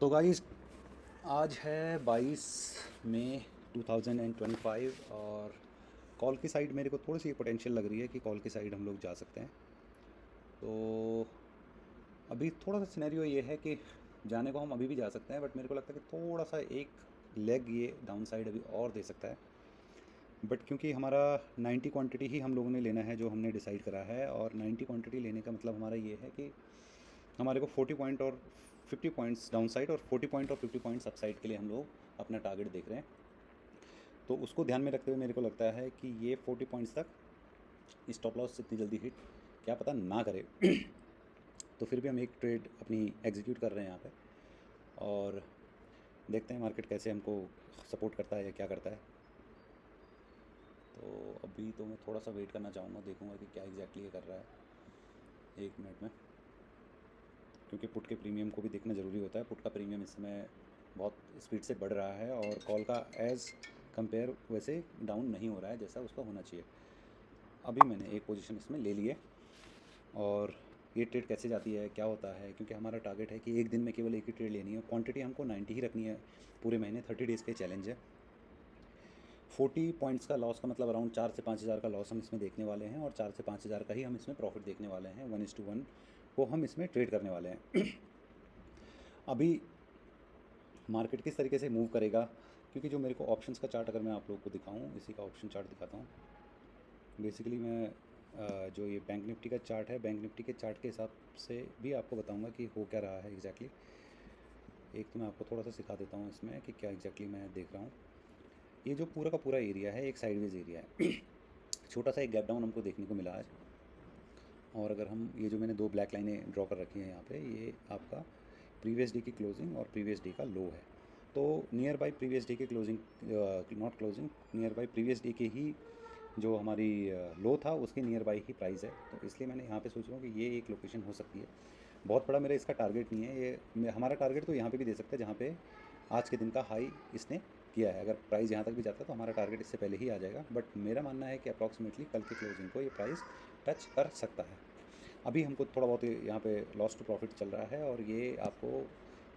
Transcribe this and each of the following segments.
तो गाइस, आज है 22 मई 2025 और कॉल की साइड मेरे को थोड़ी सी पोटेंशियल लग रही है कि कॉल की साइड हम लोग जा सकते हैं। तो अभी थोड़ा सा सिनेरियो ये है कि जाने को हम अभी भी जा सकते हैं, बट मेरे को लगता है कि थोड़ा सा एक लेग ये डाउन साइड अभी और दे सकता है। बट क्योंकि हमारा 90 क्वांटिटी ही हम लोगों ने लेना है जो हमने डिसाइड करा है, और 90 क्वांटिटी लेने का मतलब हमारा ये है कि हमारे को 40 पॉइंट और 50 पॉइंट्स डाउन साइड और 40 पॉइंट और 50 पॉइंट्स अप साइड के लिए हम लोग अपना टारगेट देख रहे हैं। तो उसको ध्यान में रखते हुए मेरे को लगता है कि ये 40 पॉइंट्स तक स्टॉप लॉस इतनी जल्दी हिट क्या पता ना करे। तो फिर भी हम एक ट्रेड अपनी एग्जीक्यूट कर रहे हैं यहाँ पे, और देखते हैं मार्केट कैसे हमको सपोर्ट करता है या क्या करता है। तो अभी तो मैं थोड़ा सा वेट करना चाहूँगा, देखूँगा कि क्या एग्जैक्टली ये कर रहा है 1 मिनट में, क्योंकि पुट के प्रीमियम को भी देखना ज़रूरी होता है। पुट का प्रीमियम इस समय बहुत स्पीड से बढ़ रहा है और कॉल का एज़ कंपेयर वैसे डाउन नहीं हो रहा है जैसा उसका होना चाहिए। अभी मैंने एक पोजीशन इसमें ले ली है, और ये ट्रेड कैसे जाती है क्या होता है, क्योंकि हमारा टारगेट है कि एक दिन में केवल एक ही ट्रेड लेनी है। क्वांटिटी हमको 90 ही रखनी है पूरे महीने, 30 डेज़ के चैलेंज है। 40 पॉइंट्स का लॉस का मतलब अराउंड 4 से 5 हज़ार का लॉस हम इसमें देखने वाले हैं, और 4 से 5 हज़ार का ही हम इसमें प्रॉफिट देखने वाले हैं। 1:1 को हम इसमें ट्रेड करने वाले हैं। अभी मार्केट किस तरीके से मूव करेगा, क्योंकि जो मेरे को ऑप्शंस का चार्ट अगर मैं आप लोगों को दिखाऊं, इसी का ऑप्शन चार्ट दिखाता हूं। बेसिकली मैं जो ये बैंक निफ्टी का चार्ट है, बैंक निफ्टी के चार्ट के हिसाब से भी आपको बताऊंगा कि हो क्या रहा है एग्जैक्टली। एक तो मैं आपको थोड़ा सा सिखा देता हूँ इसमें कि क्या एग्जैक्टली मैं देख रहा हूँ। ये जो पूरा का पूरा एरिया है एक साइडवेज एरिया है। छोटा सा एक गैप डाउन हमको देखने को मिला आज। और अगर हम ये जो मैंने दो ब्लैक लाइनें ड्रॉ कर रखी हैं यहाँ पे, ये आपका प्रीवियस डे की क्लोजिंग और प्रीवियस डे का लो है। तो नियर बाई प्रीवियस डे के closing, not closing, near by previous day के ही जो हमारी लो था उसके नियर बाई ही प्राइस है। तो इसलिए मैंने यहाँ पे सोच रहा हूँ कि ये एक लोकेशन हो सकती है। बहुत बड़ा मेरा इसका टारगेट नहीं है ये, हमारा टारगेट तो यहाँ पे भी दे सकता है जहाँ पे आज के दिन का हाई इसने किया है। अगर प्राइस यहाँ तक भी जाता है तो हमारा टारगेट इससे पहले ही आ जाएगा, बट मेरा मानना है कि अप्रॉक्सीमेटली कल के क्लोजिंग को ये प्राइस टच कर सकता है। अभी हमको थोड़ा बहुत यहाँ पे लॉस टू प्रॉफिट चल रहा है, और ये आपको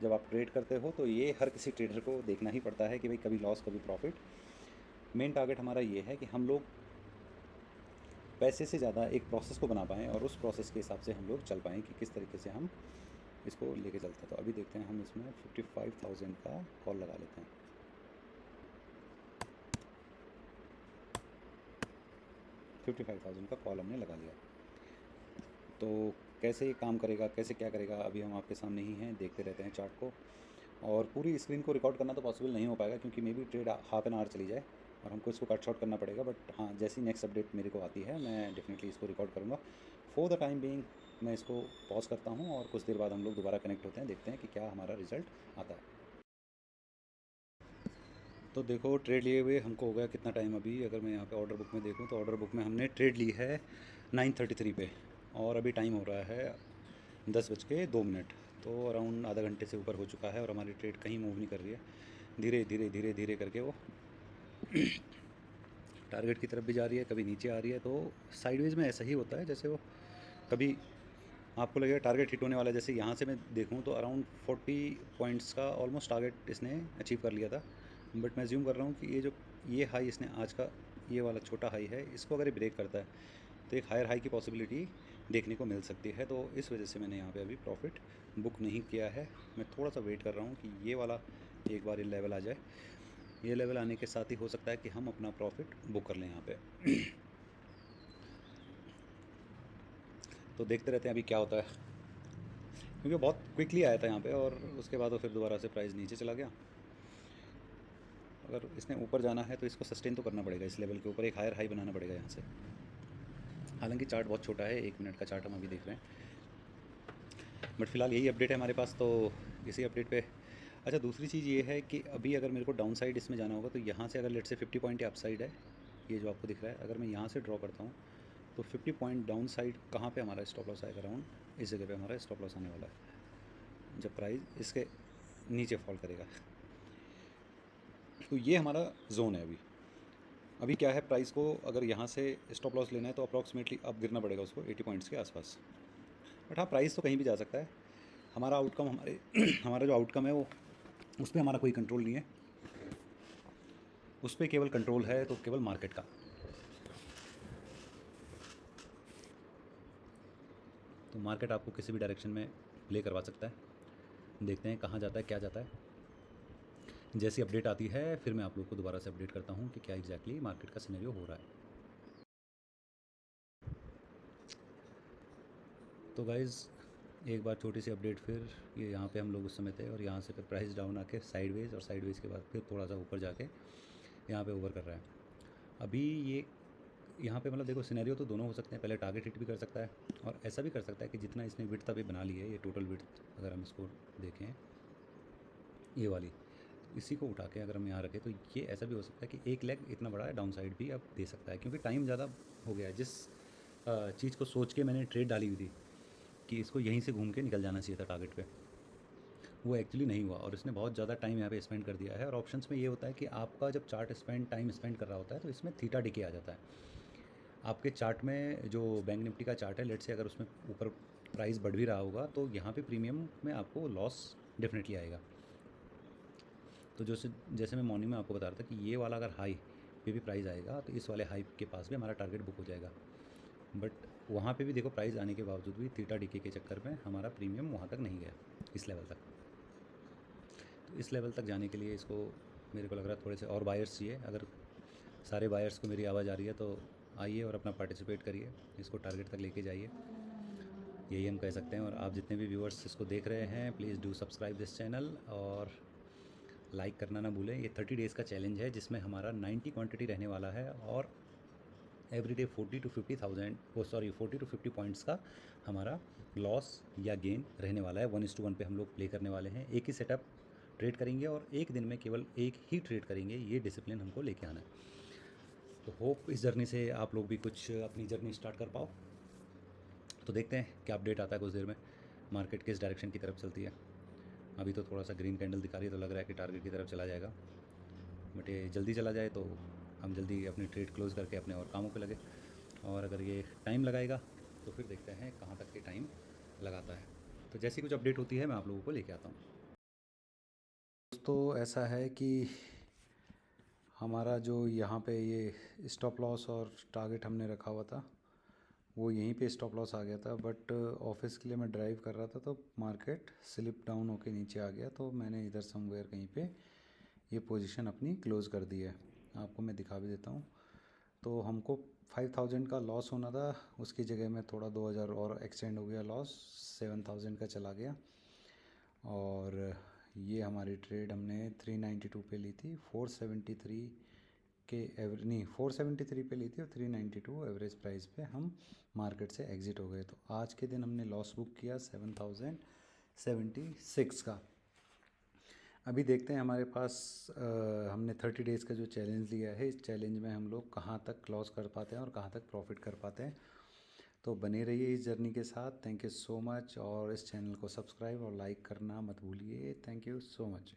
जब आप ट्रेड करते हो तो ये हर किसी ट्रेडर को देखना ही पड़ता है कि भाई कभी लॉस कभी प्रॉफिट। मेन टारगेट हमारा ये है कि हम लोग पैसे से ज़्यादा एक प्रोसेस को बना पाएँ, और उस प्रोसेस के हिसाब से हम लोग चल पाएँ कि किस तरीके से हम इसको लेके चलते हैं। तो अभी देखते हैं, हम इसमें 55,000 का कॉल लगा लेते हैं। 55,000 का कॉल हमने लगा लिया। तो कैसे ये काम करेगा, कैसे क्या करेगा, अभी हम आपके सामने ही हैं, देखते रहते हैं चार्ट को। और पूरी स्क्रीन को रिकॉर्ड करना तो पॉसिबल नहीं हो पाएगा, क्योंकि may be trade half an hour चली जाए और हमको इसको कट शॉर्ट करना पड़ेगा। बट हाँ, जैसी नेक्स्ट अपडेट मेरे को आती है मैं डेफिनेटली इसको रिकॉर्ड करूँगा। फॉर द टाइम बीइंग मैं इसको पॉज करता हूँ, और कुछ देर बाद हम लोग दोबारा कनेक्ट होते हैं, देखते हैं कि क्या हमारा रिजल्ट आता है। तो देखो, ट्रेड लिए हुए हमको हो गया कितना टाइम अभी। अगर मैं यहाँ पे ऑर्डर बुक में देखूँ तो ऑर्डर बुक में हमने ट्रेड ली है 9:33 पे, और अभी टाइम हो रहा है 10:02। तो अराउंड आधा घंटे से ऊपर हो चुका है, और हमारी ट्रेड कहीं मूव नहीं कर रही है। धीरे धीरे धीरे धीरे करके वो टारगेट की तरफ भी जा रही है, कभी नीचे आ रही है। तो साइडवेज में ऐसा ही होता है, जैसे वो कभी आपको लगेगा टारगेट हिट होने वाला है। जैसे यहाँ से मैं देखूँ तो अराउंड 40 पॉइंट्स का ऑलमोस्ट टारगेट इसने अचीव कर लिया था। बट मैं ज्यूम कर रहा हूँ कि ये हाई इसने आज का, ये वाला छोटा हाई है, इसको अगर ये ब्रेक करता है तो एक हायर हाई की पॉसिबिलिटी देखने को मिल सकती है। तो इस वजह से मैंने यहाँ पे अभी प्रॉफिट बुक नहीं किया है। मैं थोड़ा सा वेट कर रहा हूँ कि ये वाला एक बार ये लेवल आ जाए। ये लेवल आने के साथ ही हो सकता है कि हम अपना प्रॉफिट बुक कर लें यहाँ पे। तो देखते रहते हैं अभी क्या होता है, क्योंकि बहुत क्विकली आया था यहाँ पे, और उसके बाद वो फिर दोबारा से प्राइस नीचे चला गया। अगर इसने ऊपर जाना है तो इसको सस्टेन तो करना पड़ेगा, इस लेवल के ऊपर एक हायर हाई बनाना पड़ेगा यहाँ से। हालांकि चार्ट बहुत छोटा है, 1 मिनट का चार्ट हम अभी देख रहे हैं, बट फिलहाल यही अपडेट है हमारे पास, तो इसी अपडेट पे। अच्छा, दूसरी चीज़ ये है कि अभी अगर मेरे को डाउन साइड इसमें जाना होगा तो यहाँ से अगर लेट से 50 पॉइंट अप साइड है, ये जो आपको दिख रहा है, अगर मैं यहाँ से ड्रॉ करता हूँ तो 50 पॉइंट डाउन साइड कहाँ पे हमारा स्टॉप लॉस आएगा, अराउंड इस जगह पे हमारा स्टॉप लॉस आने वाला है जब प्राइस इसके नीचे फॉल करेगा। तो ये हमारा जोन है अभी। अभी क्या है, प्राइस को अगर यहाँ से स्टॉप लॉस लेना है तो अप्रॉक्सीमेटली अब गिरना पड़ेगा उसको 80 पॉइंट्स के आसपास। बट हाँ, प्राइस तो कहीं भी जा सकता है। हमारा आउटकम हमारे हमारा जो आउटकम है वो उस पर हमारा कोई कंट्रोल नहीं है, उस पर केवल कंट्रोल है तो केवल मार्केट का। तो मार्केट आपको किसी भी डायरेक्शन में प्ले करवा सकता है, देखते हैं कहाँ जाता है क्या जाता है। जैसी अपडेट आती है फिर मैं आप लोग को दोबारा से अपडेट करता हूँ कि क्या एग्जैक्टली मार्केट का सिनेरियो हो रहा है। तो गाइज़ एक बार छोटी सी अपडेट, फिर ये यहाँ पे हम लोग उस समय थे और यहाँ से फिर प्राइस डाउन आके साइडवेज, और साइडवेज के बाद फिर थोड़ा सा ऊपर जाके यहाँ पे ओवर कर रहा है। अभी ये यहाँ पे मतलब देखो सिनेरियो तो दोनों हो सकते हैं, पहले टारगेट हिट भी कर सकता है और ऐसा भी कर सकता है कि जितना इसने विड्थ अभी बना ली है, ये टोटल विड्थ अगर हम इसको देखें ये वाली, इसी को उठा के अगर हम यहाँ रखें तो ये ऐसा भी हो सकता है कि एक लेग इतना बड़ा है डाउन साइड भी अब दे सकता है, क्योंकि टाइम ज़्यादा हो गया है। जिस चीज़ को सोच के मैंने ट्रेड डाली हुई थी कि इसको यहीं से घूम के निकल जाना चाहिए था टारगेट पे, वो एक्चुअली नहीं हुआ और इसने बहुत ज़्यादा टाइम यहाँ पे स्पेंड कर दिया है। और ऑप्शंस में ये होता है कि आपका जब चार्ट टाइम स्पेंड कर रहा होता है तो इसमें थीटा डिके आ जाता है। आपके चार्ट में जो बैंक निफ्टी का चार्ट है, लेट से अगर उसमें ऊपर प्राइस बढ़ भी रहा होगा तो यहाँ पे प्रीमियम में आपको लॉस डेफिनेटली आएगा। तो जैसे जैसे मैं मॉर्निंग में आपको बता रहा था कि ये वाला अगर हाई पे भी प्राइस आएगा तो इस वाले हाई के पास भी हमारा टारगेट बुक हो जाएगा। बट वहाँ पे भी देखो प्राइस आने के बावजूद भी थीटा डीके के चक्कर में हमारा प्रीमियम वहाँ तक नहीं गया, इस लेवल तक। तो इस लेवल तक जाने के लिए इसको मेरे को लग रहा है थोड़े से और बायर्स चाहिए। अगर सारे बायर्स को मेरी आवाज़ आ रही है तो आइए और अपना पार्टिसिपेट करिए, इसको टारगेट तक लेके जाइए, यही हम कह सकते हैं। और आप जितने भी व्यूअर्स इसको देख रहे हैं please do subscribe this channel और लाइक करना ना भूलें। ये 30 डेज़ का चैलेंज है जिसमें हमारा 90 क्वांटिटी रहने वाला है और एवरीडे 40 to 50,000 40 to 50 पॉइंट्स का हमारा लॉस या गेन रहने वाला है। 1:1 पे हम लोग प्ले करने वाले हैं, एक ही सेटअप ट्रेड करेंगे और एक दिन में केवल एक ही ट्रेड करेंगे, ये डिसिप्लिन हमको लेके आना है। तो होप इस जर्नी से आप लोग भी कुछ अपनी जर्नी स्टार्ट कर पाओ। तो देखते हैं क्या अपडेट आता है कुछ देर में, मार्केट किस डायरेक्शन की तरफ चलती है। अभी तो थोड़ा सा ग्रीन कैंडल दिखा रही है तो लग रहा है कि टारगेट की तरफ चला जाएगा, बट ये जल्दी चला जाए तो हम जल्दी अपनी ट्रेड क्लोज़ करके अपने और कामों पे लगे। और अगर ये टाइम लगाएगा तो फिर देखते हैं कहाँ तक के टाइम लगाता है। तो जैसी कुछ अपडेट होती है मैं आप लोगों को लेके आता हूँ। दोस्तों ऐसा है कि हमारा जो यहाँ पे ये स्टॉप लॉस और टारगेट हमने रखा हुआ था वो यहीं पे स्टॉप लॉस आ गया था, बट ऑफिस के लिए मैं ड्राइव कर रहा था तो मार्केट स्लिप डाउन होके नीचे आ गया, तो मैंने इधर समवेयर कहीं पे ये पोजीशन अपनी क्लोज़ कर दी है। आपको मैं दिखा भी देता हूँ। तो हमको 5,000 का लॉस होना था, उसकी जगह में थोड़ा 2,000 और एक्सटेंड हो गया लॉस, 7,000 का चला गया। और ये हमारी ट्रेड हमने 392 पे ली थी, 473 के एवरेज नहीं 473 पे ली थी और 392 एवरेज प्राइस पे हम मार्केट से एग्ज़िट हो गए। तो आज के दिन हमने लॉस बुक किया 7,076 का। अभी देखते हैं हमारे पास हमने 30 डेज़ का जो चैलेंज लिया है, इस चैलेंज में हम लोग कहाँ तक लॉस कर पाते हैं और कहाँ तक प्रॉफिट कर पाते हैं। तो बने रहिए इस जर्नी के साथ। थैंक यू सो मच, और इस चैनल को सब्सक्राइब और लाइक करना मत भूलिए। Thank you so much.